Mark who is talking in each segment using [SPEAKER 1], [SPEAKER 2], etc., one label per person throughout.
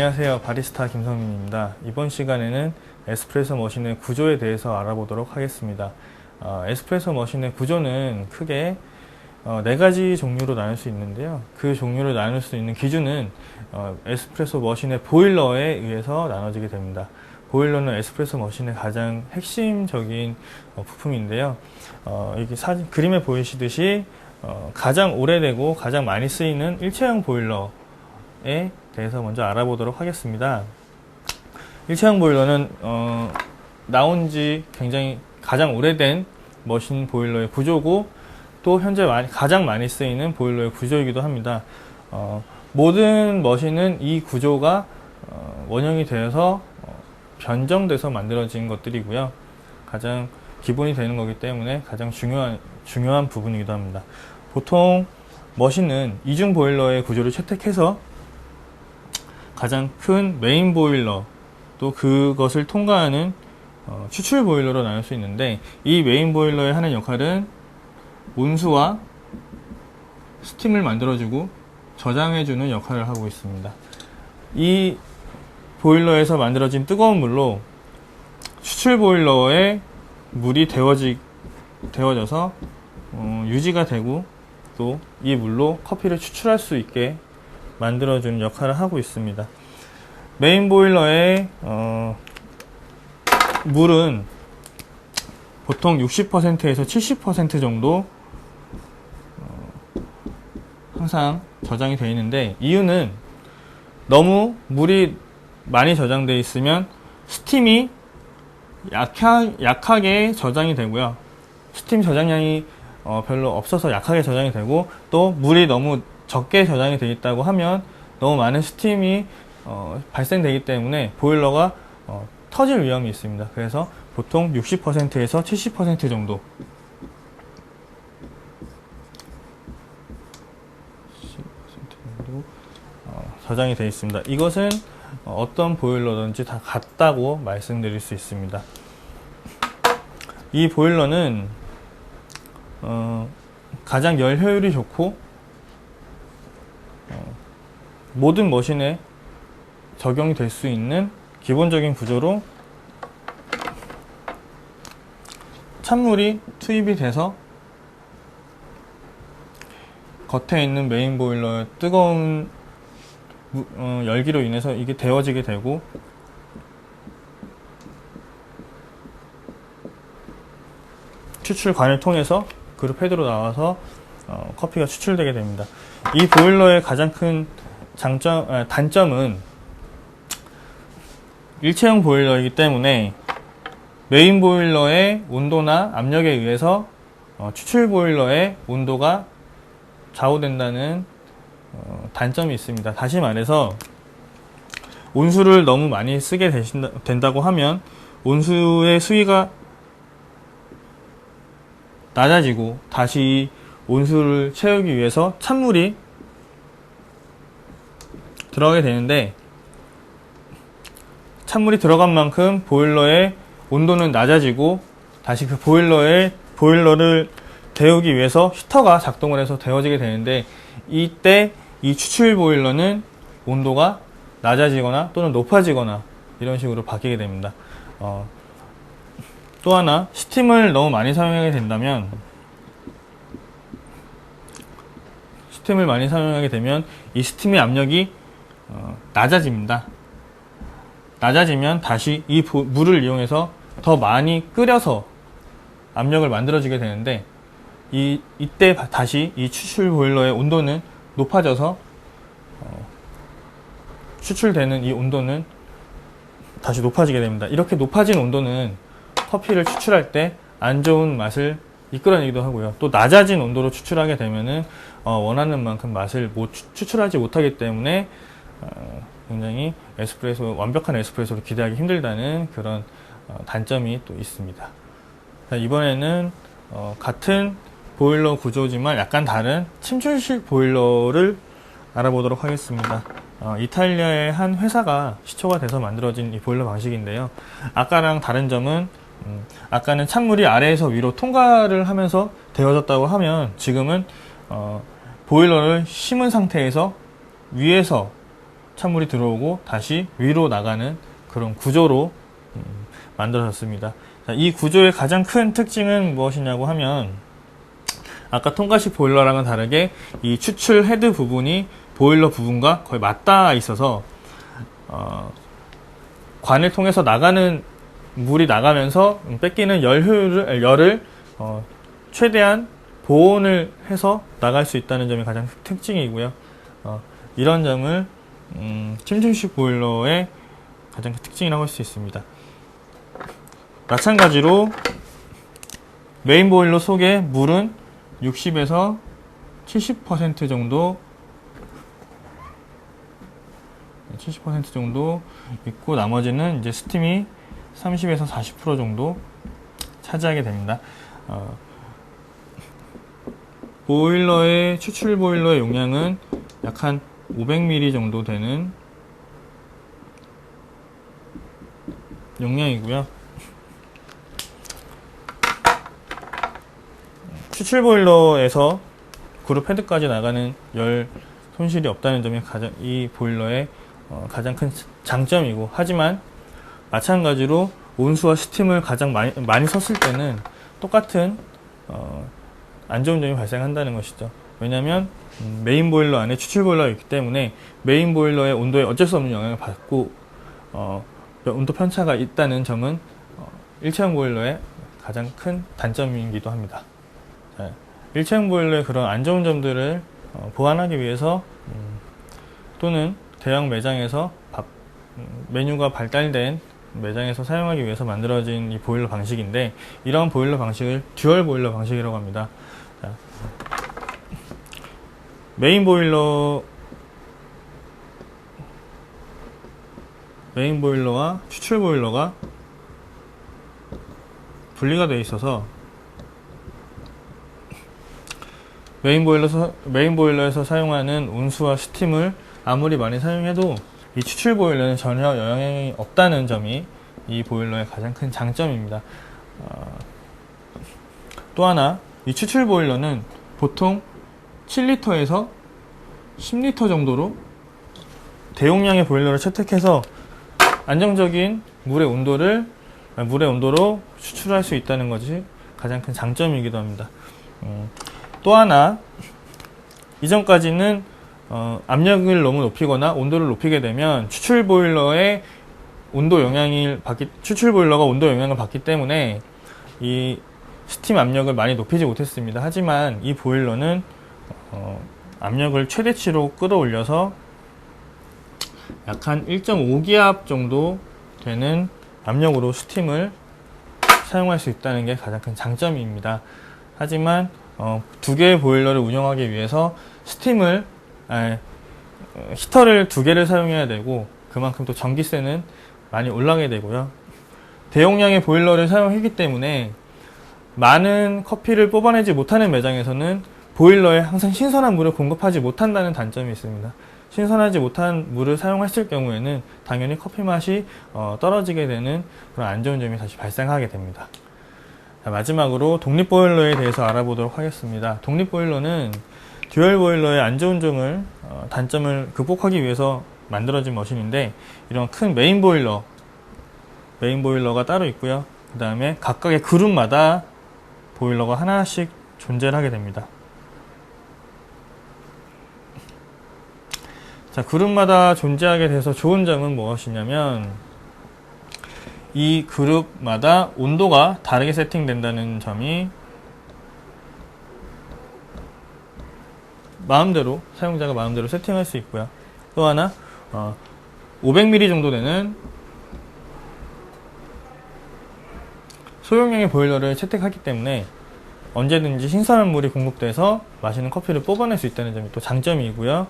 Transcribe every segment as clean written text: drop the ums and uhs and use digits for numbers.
[SPEAKER 1] 안녕하세요. 바리스타 김성민입니다. 이번 시간에는 에스프레소 머신의 구조에 대해서 알아보도록 하겠습니다. 에스프레소 머신의 구조는 크게 4가지 종류로 나눌 수 있는데요. 그 종류를 나눌 수 있는 기준은 에스프레소 머신의 보일러에 의해서 나눠지게 됩니다. 보일러는 에스프레소 머신의 가장 핵심적인 부품인데요. 여기 그림에 보이시듯이 가장 오래되고 가장 많이 쓰이는 일체형 보일러에 대해서 먼저 알아보도록 하겠습니다. 일체형 보일러는 나온 지 굉장히 가장 오래된 머신 보일러의 구조고, 또 현재 가장 많이 쓰이는 보일러의 구조이기도 합니다. 모든 머신은 이 구조가 원형이 되어서 변정돼서 만들어진 것들이고요. 가장 기본이 되는 거기 때문에 가장 중요한 부분이기도 합니다. 보통 머신은 이중 보일러의 구조를 채택해서 가장 큰 메인 보일러, 또 그것을 통과하는 추출 보일러로 나눌 수 있는데, 이 메인 보일러의 하는 역할은 온수와 스팀을 만들어주고 저장해주는 역할을 하고 있습니다. 이 보일러에서 만들어진 뜨거운 물로 추출 보일러에 물이 데워져서 유지가 되고, 또 이 물로 커피를 추출할 수 있게 만들어주는 역할을 하고 있습니다. 메인 보일러의 물은 보통 60%에서 70% 정도 항상 저장이 되어 있는데, 이유는 너무 물이 많이 저장되어 있으면 스팀이 약하게 저장이 되고요. 스팀 저장량이 별로 없어서 약하게 저장이 되고, 또 물이 너무 적게 저장이 되어 있다고 하면 너무 많은 스팀이 발생되기 때문에 보일러가 터질 위험이 있습니다. 그래서 보통 60%에서 70% 정도 저장이 되어 있습니다. 이것은 어떤 보일러든지 다 같다고 말씀드릴 수 있습니다. 이 보일러는 가장 열 효율이 좋고 모든 머신에 적용이 될 수 있는 기본적인 구조로 찬물이 투입이 돼서 겉에 있는 메인 보일러의 뜨거운 열기로 인해서 이게 데워지게 되고, 추출관을 통해서 그룹 헤드로 나와서 커피가 추출되게 됩니다. 이 보일러의 가장 큰 단점은 일체형 보일러이기 때문에 메인 보일러의 온도나 압력에 의해서 추출 보일러의 온도가 좌우된다는 단점이 있습니다. 다시 말해서 온수를 너무 많이 쓰게 된다고 하면 온수의 수위가 낮아지고, 다시 온수를 채우기 위해서 찬물이 들어가게 되는데, 찬물이 들어간 만큼 보일러의 온도는 낮아지고, 다시 그 보일러를 데우기 위해서 히터가 작동을 해서 데워지게 되는데, 이때 이 추출 보일러는 온도가 낮아지거나 또는 높아지거나 이런 식으로 바뀌게 됩니다. 또 하나, 스팀을 너무 많이 사용하게 된다면 이 스팀의 압력이 낮아집니다. 낮아지면 다시 이 물을 이용해서 더 많이 끓여서 압력을 만들어지게 되는데, 이때 다시 이 추출 보일러의 온도는 높아져서 추출되는 이 온도는 다시 높아지게 됩니다. 이렇게 높아진 온도는 커피를 추출할 때 안 좋은 맛을 이끌어내기도 하고요. 또 낮아진 온도로 추출하게 되면은 원하는 만큼 맛을 추출하지 못하기 때문에 굉장히 완벽한 에스프레소를 기대하기 힘들다는 그런 단점이 또 있습니다. 자, 이번에는 같은 보일러 구조지만 약간 다른 침출식 보일러를 알아보도록 하겠습니다. 이탈리아의 한 회사가 시초가 돼서 만들어진 이 보일러 방식인데요. 아까랑 다른 점은 아까는 찬물이 아래에서 위로 통과를 하면서 데워졌다고 하면, 지금은 보일러를 심은 상태에서 위에서 찬물이 들어오고 다시 위로 나가는 그런 구조로 만들어졌습니다. 자, 이 구조의 가장 큰 특징은 무엇이냐고 하면 아까 통가식 보일러랑은 다르게 이 추출 헤드 부분이 보일러 부분과 거의 맞닿아 있어서 관을 통해서 나가는 물이 나가면서 뺏기는 열을 최대한 보온을 해서 나갈 수 있다는 점이 가장 특징이고요. 이런 점을 침침식 보일러의 가장 큰 특징이라고 할 수 있습니다. 마찬가지로 메인 보일러 속에 물은 60에서 70% 정도 있고 나머지는 이제 스팀이 30에서 40% 정도 차지하게 됩니다. 보일러의 추출 보일러의 용량은 약 한 500ml 정도 되는 용량이고요. 추출 보일러에서 그룹 헤드까지 나가는 열 손실이 없다는 점이 이 보일러의 가장 큰 장점이고, 하지만 마찬가지로 온수와 스팀을 가장 많이 썼을 때는 똑같은 안 좋은 점이 발생한다는 것이죠. 왜냐하면 메인 보일러 안에 추출 보일러가 있기 때문에 메인 보일러의 온도에 어쩔 수 없는 영향을 받고 온도 편차가 있다는 점은 일체형 보일러의 가장 큰 단점이기도 합니다. 일체형 보일러의 그런 안 좋은 점들을 보완하기 위해서 또는 대형 매장에서 메뉴가 발달된 매장에서 사용하기 위해서 만들어진 이 보일러 방식인데, 이러한 보일러 방식을 듀얼 보일러 방식이라고 합니다. 메인 보일러와 추출 보일러가 분리가 되어 있어서 메인 보일러에서 사용하는 온수와 스팀을 아무리 많이 사용해도 이 추출 보일러는 전혀 영향이 없다는 점이 이 보일러의 가장 큰 장점입니다. 또 하나, 이 추출 보일러는 보통 7리터에서 10리터 정도로 대용량의 보일러를 채택해서 안정적인 물의 온도로 추출할 수 있다는 것이 가장 큰 장점이기도 합니다. 또 하나, 이전까지는 압력을 너무 높이거나 온도를 높이게 되면 추출 보일러가 온도 영향을 받기 때문에 이 스팀 압력을 많이 높이지 못했습니다. 하지만 이 보일러는 압력을 최대치로 끌어올려서 약 한 1.5기압 정도 되는 압력으로 스팀을 사용할 수 있다는 게 가장 큰 장점입니다. 하지만 두 개의 보일러를 운영하기 위해서 히터를 두 개를 사용해야 되고, 그만큼 또 전기세는 많이 올라가게 되고요. 대용량의 보일러를 사용하기 때문에 많은 커피를 뽑아내지 못하는 매장에서는 보일러에 항상 신선한 물을 공급하지 못한다는 단점이 있습니다. 신선하지 못한 물을 사용했을 경우에는 당연히 커피 맛이 떨어지게 되는 그런 안 좋은 점이 다시 발생하게 됩니다. 자, 마지막으로 독립보일러에 대해서 알아보도록 하겠습니다. 독립보일러는 듀얼 보일러의 안 좋은 점을 단점을 극복하기 위해서 만들어진 머신인데, 이런 큰 메인 보일러가 따로 있고요. 그 다음에 각각의 그룹마다 보일러가 하나씩 존재를 하게 됩니다. 자, 그룹마다 존재하게 돼서 좋은 점은 무엇이냐면, 이 그룹마다 온도가 다르게 세팅된다는 점이 사용자가 마음대로 세팅할 수 있고요. 또 하나, 500ml 정도 되는 소용량의 보일러를 채택하기 때문에 언제든지 신선한 물이 공급돼서 맛있는 커피를 뽑아낼 수 있다는 점이 또 장점이고요.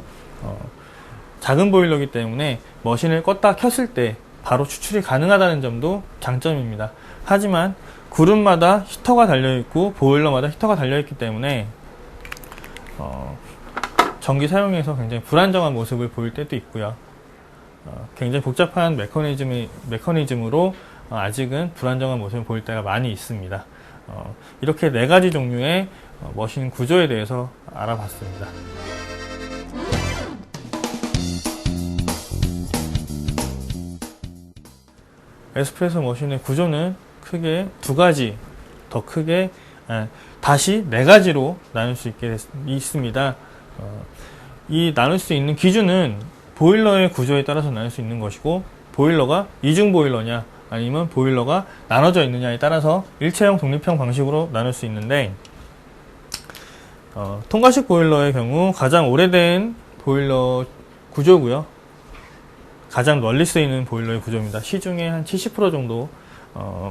[SPEAKER 1] 작은 보일러이기 때문에 머신을 껐다 켰을 때 바로 추출이 가능하다는 점도 장점입니다. 하지만 그룹마다 히터가 달려있고 보일러마다 히터가 달려있기 때문에 전기 사용에서 굉장히 불안정한 모습을 보일 때도 있고요. 굉장히 복잡한 메커니즘으로 아직은 불안정한 모습을 보일 때가 많이 있습니다. 이렇게 4가지 종류의 머신 구조에 대해서 알아봤습니다. 에스프레소 머신의 구조는 크게 두 가지, 더 크게 다시 네 가지로 나눌 수 있습니다. 이 나눌 수 있는 기준은 보일러의 구조에 따라서 나눌 수 있는 것이고, 보일러가 이중 보일러냐 아니면 보일러가 나눠져 있느냐에 따라서 일체형 독립형 방식으로 나눌 수 있는데, 통과식 보일러의 경우 가장 오래된 보일러 구조고요. 가장 널리 쓰이는 보일러의 구조입니다. 시중에 한 70% 정도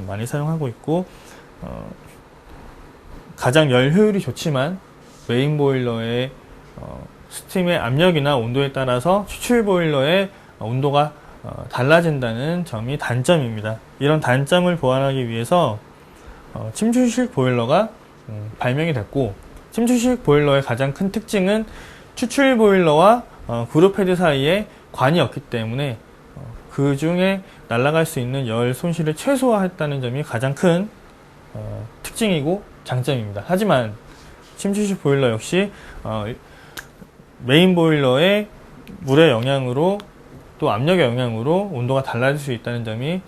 [SPEAKER 1] 많이 사용하고 있고, 가장 열 효율이 좋지만 메인 보일러의 스팀의 압력이나 온도에 따라서 추출 보일러의 온도가 달라진다는 점이 단점입니다. 이런 단점을 보완하기 위해서 침출식 보일러가 발명이 됐고, 침출식 보일러의 가장 큰 특징은 추출 보일러와 그룹 헤드 사이에 관이 없기 때문에 그 중에 날아갈 수 있는 열 손실을 최소화했다는 점이 가장 큰 특징이고 장점입니다. 하지만 침출식 보일러 역시 메인 보일러의 물의 영향으로 또 압력의 영향으로 온도가 달라질 수 있다는 점이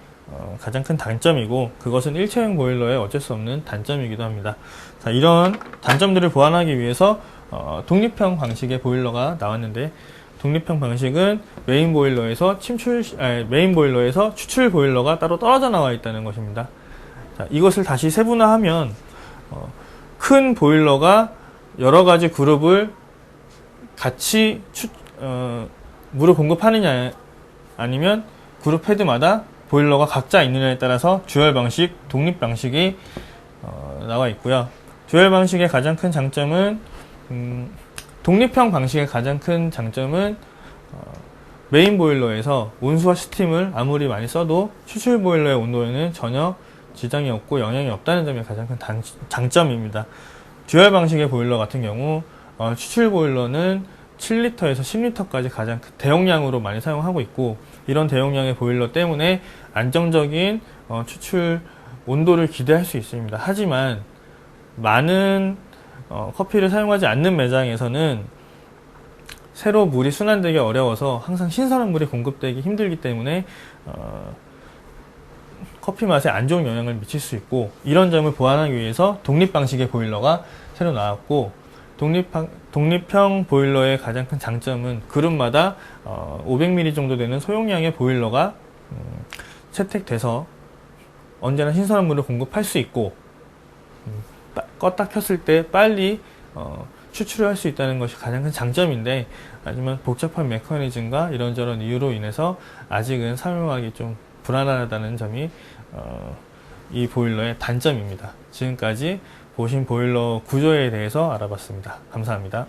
[SPEAKER 1] 가장 큰 단점이고, 그것은 일체형 보일러의 어쩔 수 없는 단점이기도 합니다. 자, 이런 단점들을 보완하기 위해서 독립형 방식의 보일러가 나왔는데, 독립형 방식은 메인 보일러에서 추출 보일러가 따로 떨어져 나와 있다는 것입니다. 자, 이것을 다시 세분화하면 큰 보일러가 여러 가지 그룹을 같이 물을 공급하느냐 아니면 그룹 헤드마다 보일러가 각자 있느냐에 따라서 듀얼 방식, 독립 방식이 나와 있고요. 듀얼 방식의 가장 큰 장점은 독립형 방식의 가장 큰 장점은 메인 보일러에서 온수와 스팀을 아무리 많이 써도 추출 보일러의 온도에는 전혀 지장이 없고 영향이 없다는 점이 가장 큰 장점입니다. 듀얼 방식의 보일러 같은 경우 추출 보일러는 7리터에서 10리터까지 가장 대용량으로 많이 사용하고 있고, 이런 대용량의 보일러 때문에 안정적인 추출 온도를 기대할 수 있습니다. 하지만 많은 커피를 사용하지 않는 매장에서는 새로 물이 순환되기 어려워서 항상 신선한 물이 공급되기 힘들기 때문에 커피 맛에 안 좋은 영향을 미칠 수 있고, 이런 점을 보완하기 위해서 독립 방식의 보일러가 새로 나왔고, 독립형 보일러의 가장 큰 장점은 그룹마다 500ml 정도 되는 소용량의 보일러가 채택돼서 언제나 신선한 물을 공급할 수 있고, 껐다 켰을 때 빨리 추출을 할 수 있다는 것이 가장 큰 장점인데, 하지만 복잡한 메커니즘과 이런저런 이유로 인해서 아직은 사용하기 좀 불안하다는 점이 이 보일러의 단점입니다. 지금까지 보신 보일러 구조에 대해서 알아봤습니다. 감사합니다.